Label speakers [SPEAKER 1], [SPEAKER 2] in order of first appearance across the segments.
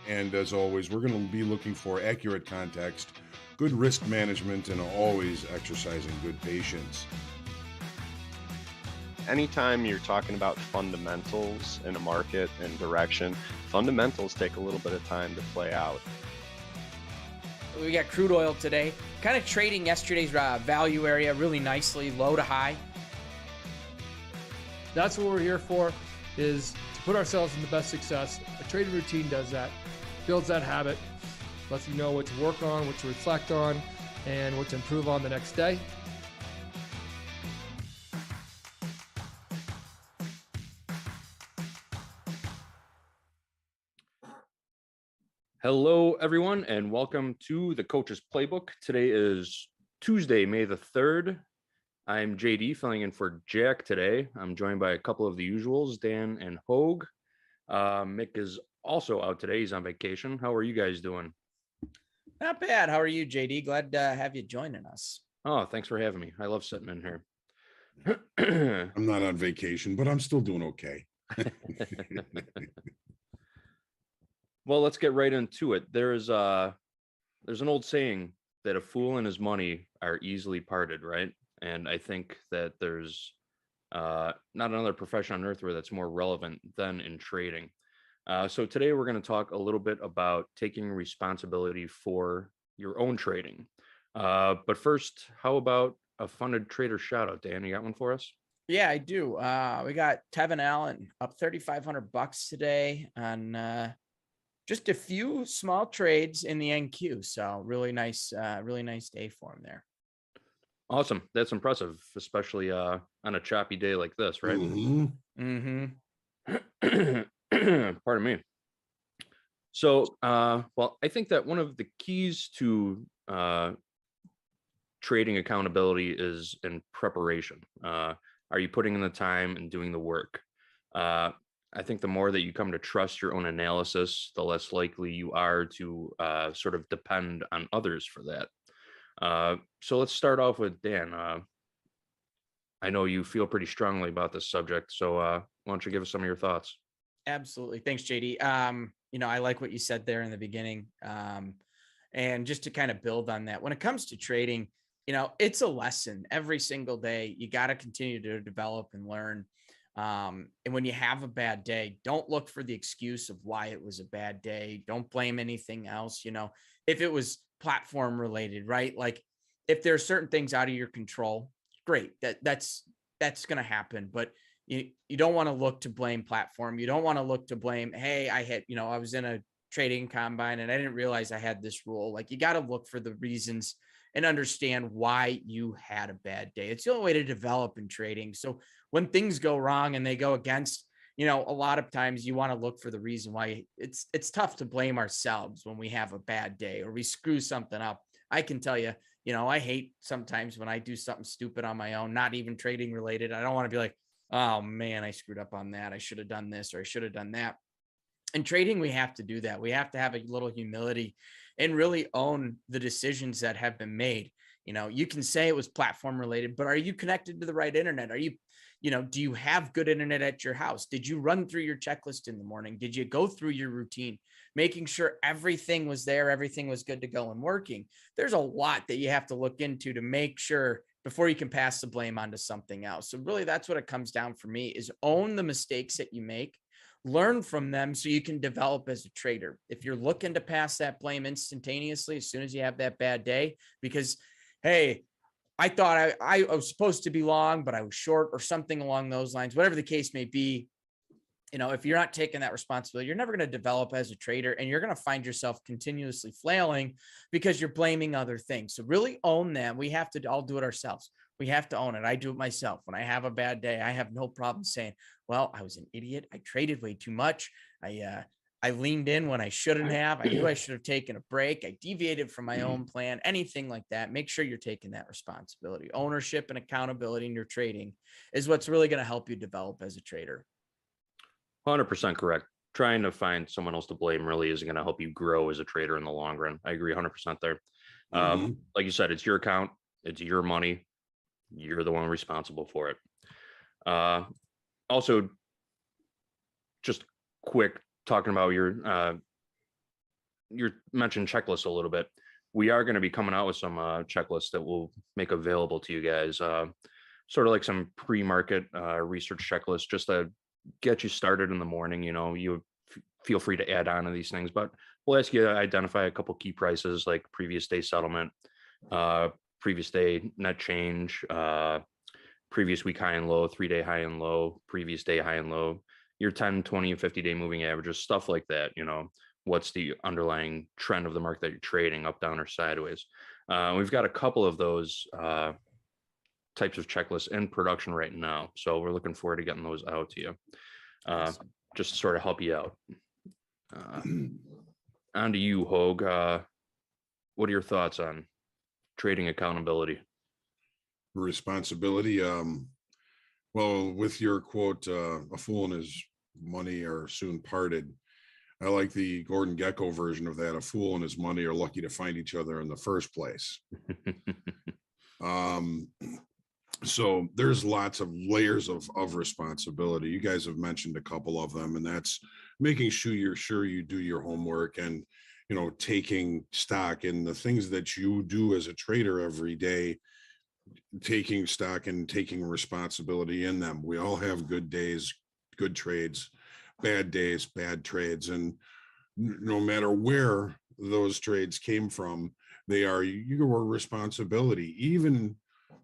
[SPEAKER 1] And as always, we're going to be looking for accurate context, good risk management, and always exercising good patience.
[SPEAKER 2] Anytime you're talking about fundamentals in a market and direction, fundamentals take a little bit of time to play out.
[SPEAKER 3] We got crude oil today, kind of trading yesterday's value area really nicely, low to high.
[SPEAKER 4] That's what we're here for, is to put ourselves in the best success. A trading routine does that, builds that habit, lets you know what to work on, what to reflect on, and what to improve on the next day.
[SPEAKER 5] Hello, everyone, and welcome to the Coach's Playbook. Today is Tuesday, May the 3rd. I'm JD, filling in for Jack today. I'm joined by a couple of the usuals, Dan and Hogue. Mick is also out today. He's on vacation. How are you guys doing?
[SPEAKER 3] Not bad. How are you, JD? Glad to have you joining us.
[SPEAKER 5] Oh, thanks for having me. I love sitting in here.
[SPEAKER 1] I'm not on vacation, but I'm still doing okay.
[SPEAKER 5] Well, let's get right into it. There's an old saying that a fool and his money are easily parted, right? And I think that there's not another profession on earth where that's more relevant than in trading. So today we're going to talk a little bit about taking responsibility for your own trading. But first, how about a funded trader shout out? Dan, you got one for us?
[SPEAKER 3] Yeah, I do. We got Tevin Allen up $3,500 today on just a few small trades in the NQ. So really nice day for him there.
[SPEAKER 5] Awesome. That's impressive, especially on a choppy day like this, right?
[SPEAKER 1] Mm-hmm.
[SPEAKER 5] Pardon me. So, well, I think that one of the keys to trading accountability is in preparation. Are you putting in the time and doing the work? I think the more that you come to trust your own analysis, the less likely you are to sort of depend on others for that. So let's start off with Dan. I know you feel pretty strongly about this subject, so why don't you give us some of your thoughts?
[SPEAKER 3] Absolutely. Thanks, JD. I like what you said there in the beginning. And just to kind of build on that, when it comes to trading, it's a lesson every single day. You got to continue to develop and learn. And when you have a bad day, don't look for the excuse of why it was a bad day. Don't blame anything else. If it was platform related, right? Like if there are certain things out of your control, great. That's going to happen. But you don't want to look to blame platform. You don't want to look to blame, hey, I was in a trading combine and I didn't realize I had this rule. Like you got to look for the reasons and understand why you had a bad day. It's the only way to develop in trading. So when things go wrong and they go against, a lot of times you want to look for the reason why. It's tough to blame ourselves when we have a bad day or we screw something up. I can tell you, I hate sometimes when I do something stupid on my own, not even trading related. I don't want to be like, oh man, I screwed up on that. I should have done this or I should have done that. In trading, we have to do that. We have to have a little humility and really own the decisions that have been made. You can say it was platform related, but are you connected to the right internet? Are you, do you have good internet at your house? Did you run through your checklist in the morning? Did you go through your routine, making sure everything was there, everything was good to go and working? There's a lot that you have to look into to make sure before you can pass the blame onto something else. So really that's what it comes down for me, is own the mistakes that you make, learn from them so you can develop as a trader. If you're looking to pass that blame instantaneously as soon as you have that bad day, because, hey, I thought I was supposed to be long, but I was short or something along those lines, whatever the case may be, if you're not taking that responsibility, you're never going to develop as a trader and you're going to find yourself continuously flailing because you're blaming other things. So really own them. We have to all do it ourselves. We have to own it. I do it myself. When I have a bad day, I have no problem saying, well, I was an idiot. I traded way too much. I leaned in when I shouldn't have. I knew I should have taken a break. I deviated from my own plan, anything like that. Make sure you're taking that responsibility. Ownership and accountability in your trading is what's really going to help you develop as a trader.
[SPEAKER 5] 100% correct. Trying to find someone else to blame really isn't going to help you grow as a trader in the long run. I agree 100% there. Like you said, it's your account. It's your money. You're the one responsible for it. Also, just quick talking about your you mentioned checklists a little bit. We are going to be coming out with some checklists that we'll make available to you guys, sort of like some pre-market research checklists, just to get you started in the morning. You know, you feel free to add on to these things, but we'll ask you to identify a couple key prices like previous day settlement, previous day net change, previous week high and low, 3-day high and low, previous day high and low, your 10, 20, and 50-day moving averages, stuff like that. You know, what's the underlying trend of the market that you're trading, up, down, or sideways. We've got a couple of those types of checklists in production right now, so we're looking forward to getting those out to you, just to sort of help you out. On to you, Hogue. What are your thoughts on trading accountability?
[SPEAKER 1] Responsibility. Well, with your quote, a fool and his money are soon parted. I like the Gordon Gekko version of that. A fool and his money are lucky to find each other in the first place. So there's lots of layers of responsibility. You guys have mentioned a couple of them, and that's making sure you do your homework and, you know, taking stock in the things that you do as a trader every day, taking stock and taking responsibility in them. We all have good days, good trades, bad days, bad trades. And no matter where those trades came from, they are your responsibility. Even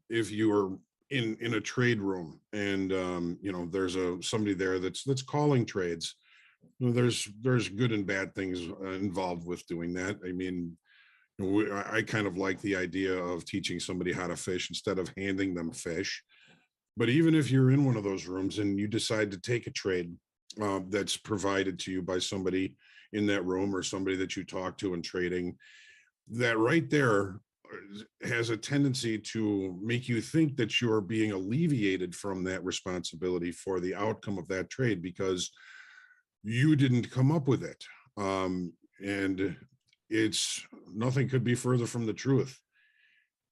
[SPEAKER 1] if you are in a trade room and you know, there's somebody there that's calling trades, you know, there's good and bad things involved with doing that. I mean, I kind of like the idea of teaching somebody how to fish instead of handing them fish. But even if you're in one of those rooms and you decide to take a trade that's provided to you by somebody in that room or somebody that you talk to in trading, that right there has a tendency to make you think that you're being alleviated from that responsibility for the outcome of that trade because you didn't come up with it. And it's nothing could be further from the truth.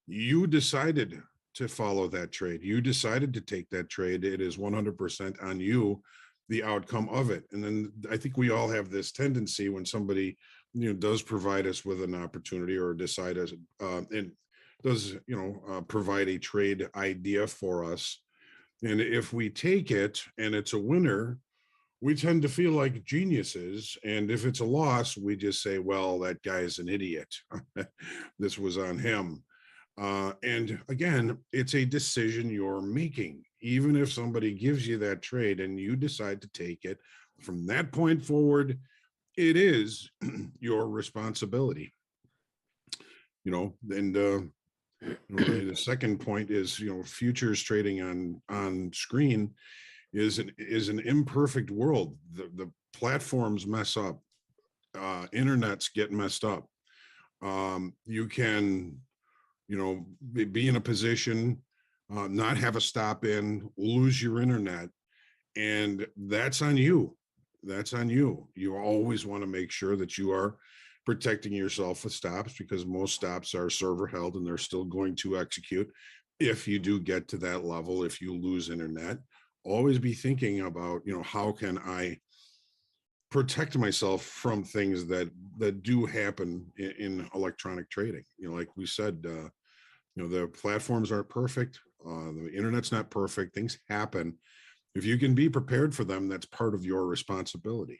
[SPEAKER 1] You decided to follow that trade. You decided to take that trade. It is 100% on you, the outcome of it. And then I think we all have this tendency when somebody, you know, does provide us with an opportunity or decide us and does, you know, provide a trade idea for us. And if we take it and it's a winner, we tend to feel like geniuses. And if it's a loss, we just say, well, that guy is an idiot. This was on him. And again, it's a decision you're making. Even if somebody gives you that trade and you decide to take it, from that point forward, it is your responsibility. You know, and the second point is, you know, futures trading on screen is an imperfect world. The platforms mess up, internets get messed up. You can, you know, be in a position, not have a stop in, lose your internet, and that's on you. That's on you. You always want to make sure that you are protecting yourself with stops, because most stops are server held and they're still going to execute. If you do get to that level, if you lose internet, always be thinking about, you know, how can I protect myself from things that do happen in electronic trading. You know, like we said, you know, the platforms aren't perfect. The internet's not perfect. Things happen. If you can be prepared for them, that's part of your responsibility.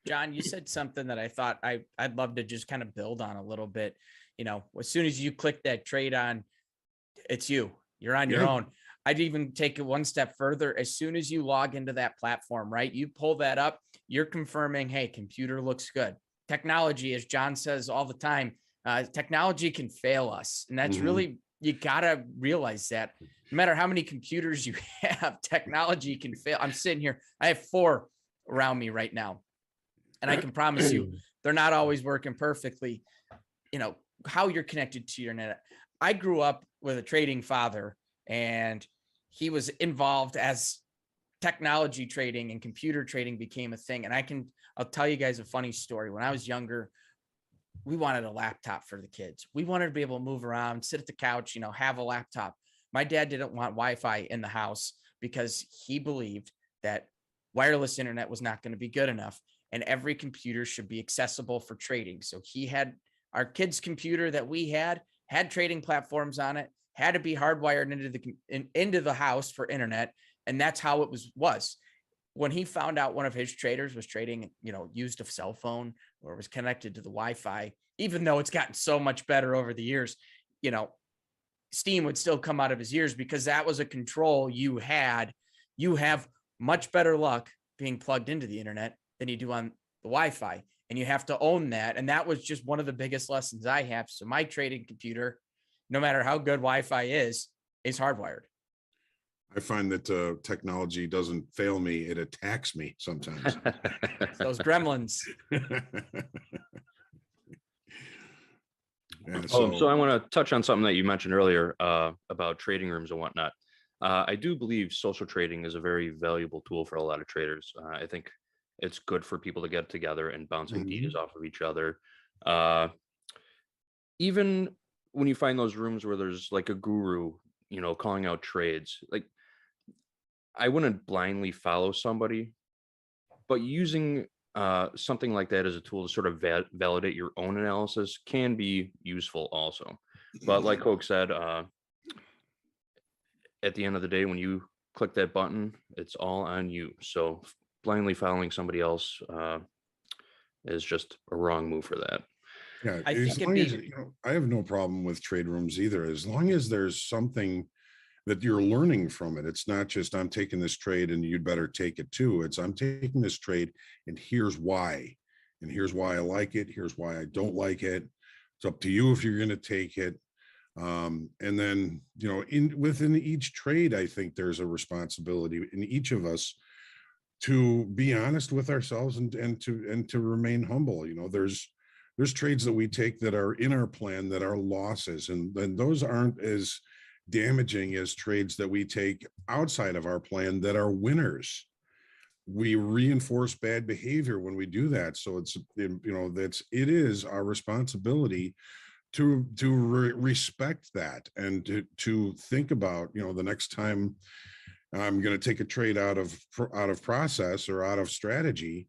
[SPEAKER 3] John, you said something that I thought I'd love to just kind of build on a little bit. You know, as soon as you click that trade on, it's you're on your own. I'd even take it one step further. As soon as you log into that platform, right, you pull that up, you're confirming, hey, computer looks good. Technology, as John says all the time, technology can fail us. And that's really, you got to realize that no matter how many computers you have, technology can fail. I'm sitting here, I have 4 around me right now. And I can promise you, they're not always working perfectly. You know, how you're connected to your net. I grew up with a trading father, and he was involved as technology trading and computer trading became a thing. And I'll tell you guys a funny story. When I was younger, we wanted a laptop for the kids. We wanted to be able to move around, sit at the couch, you know, have a laptop. My dad didn't want Wi-Fi in the house because he believed that wireless internet was not going to be good enough. and every computer should be accessible for trading. So he had our kid's computer that we had trading platforms on it, had to be hardwired into the house for internet, and that's how it was. When he found out one of his traders was trading, used a cell phone or was connected to the Wi-Fi, even though it's gotten so much better over the years, steam would still come out of his ears because that was a control you had. You have much better luck being plugged into the internet than you do on the Wi-Fi. And you have to own that. And that was just one of the biggest lessons I have. So my trading computer, no matter how good Wi-Fi is hardwired.
[SPEAKER 1] I find that technology doesn't fail me. It attacks me sometimes.
[SPEAKER 3] Those gremlins.
[SPEAKER 1] Yeah,
[SPEAKER 5] So I want to touch on something that you mentioned earlier about trading rooms and whatnot. I do believe social trading is a very valuable tool for a lot of traders. I think it's good for people to get together and bounce ideas off of each other. Even when you find those rooms where there's like a guru, calling out trades, like I wouldn't blindly follow somebody, but using something like that as a tool to sort of validate your own analysis can be useful also. But like Hoke said, at the end of the day, when you click that button, it's all on you. So blindly following somebody else is just a wrong move for that.
[SPEAKER 1] Yeah,
[SPEAKER 3] I
[SPEAKER 1] as
[SPEAKER 3] think
[SPEAKER 1] long as I have no problem with trade rooms either, as long as there's something that you're learning from it. It's not just I'm taking this trade and you'd better take it too. It's I'm taking this trade and here's why. And here's why I like it. Here's why I don't like it. It's up to you if you're going to take it. And then, within each trade, I think there's a responsibility in each of us to be honest with ourselves and to remain humble. There's trades that we take that are in our plan that are losses, and those aren't as damaging as trades that we take outside of our plan that are winners. We reinforce bad behavior when we do that. So it is our responsibility to respect that and to think about, the next time I'm going to take a trade out of process or out of strategy,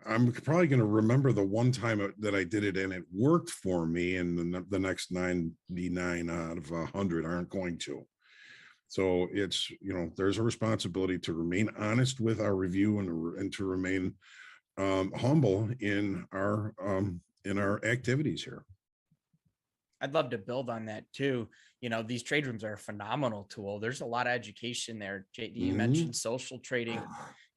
[SPEAKER 1] I'm probably going to remember the one time that I did it and it worked for me, and the next 99 out of 100 aren't going to. So it's, there's a responsibility to remain honest with our review and to remain humble in our activities here.
[SPEAKER 3] I'd love to build on that too. These trade rooms are a phenomenal tool. There's a lot of education there. JD, you mentioned social trading.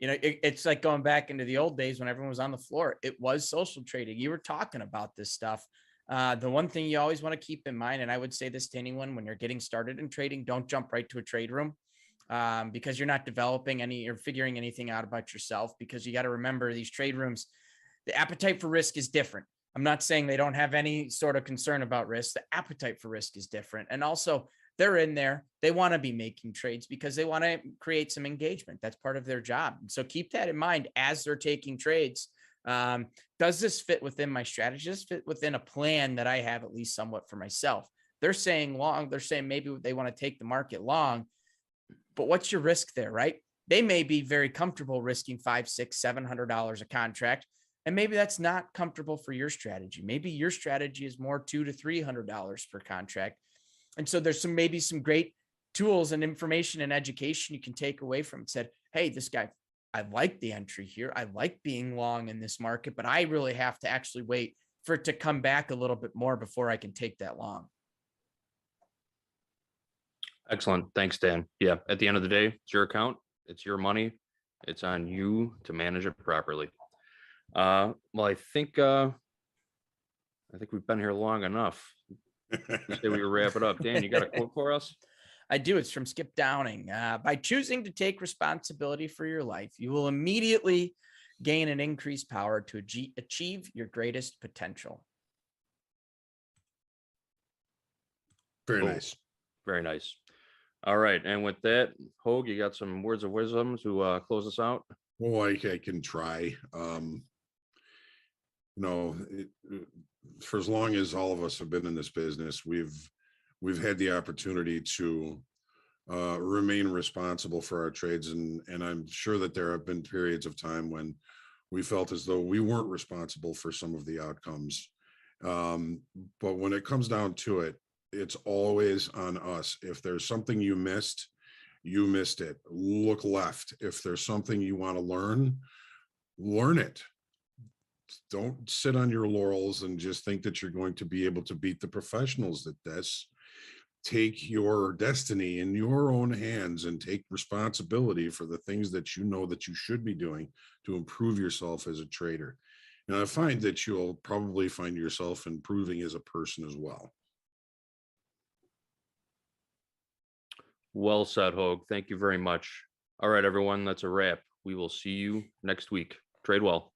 [SPEAKER 3] It's like going back into the old days when everyone was on the floor. It was social trading. You were talking about this stuff. The one thing you always want to keep in mind, and I would say this to anyone when you're getting started in trading, don't jump right to a trade room because you're not developing or figuring anything out about yourself, because you got to remember these trade rooms, the appetite for risk is different. I'm not saying they don't have any sort of concern about risk. The appetite for risk is different. And also they're in there. They want to be making trades because they want to create some engagement. That's part of their job. And so keep that in mind as they're taking trades. Does this fit within my strategy? Does this fit within a plan that I have at least somewhat for myself? They're saying long, they're saying maybe they want to take the market long, but what's your risk there, right? They may be very comfortable risking $500, $600, $700 a contract. And maybe that's not comfortable for your strategy. Maybe your strategy is more $200 to $300 per contract. And so there's maybe some great tools and information and education you can take away from it. Said, hey, this guy, I like the entry here. I like being long in this market, but I really have to actually wait for it to come back a little bit more before I can take that long.
[SPEAKER 5] Excellent. Thanks, Dan. Yeah. At the end of the day, it's your account. It's your money. It's on you to manage it properly. Well, I think we've been here long enough. You say we wrap it up. Dan, you got a quote for us?
[SPEAKER 3] I do. It's from Skip Downing. By choosing to take responsibility for your life, you will immediately gain an increased power to achieve your greatest potential.
[SPEAKER 1] Very
[SPEAKER 5] Cool.
[SPEAKER 1] nice.
[SPEAKER 5] Very nice. All right. And with that, Hogue, you got some words of wisdom to close us out?
[SPEAKER 1] Well, I can try. For as long as all of us have been in this business, we've had the opportunity to remain responsible for our trades, and I'm sure that there have been periods of time when we felt as though we weren't responsible for some of the outcomes. But when it comes down to it, it's always on us. If there's something you missed it. Look left. If there's something you want to learn it. Don't sit on your laurels and just think that you're going to be able to beat the professionals at this. Take your destiny in your own hands and take responsibility for the things that you know that you should be doing to improve yourself as a trader. And I find that you'll probably find yourself improving as a person as well.
[SPEAKER 5] Well said, Hogue. Thank you very much. All right, everyone, that's a wrap. We will see you next week. Trade well.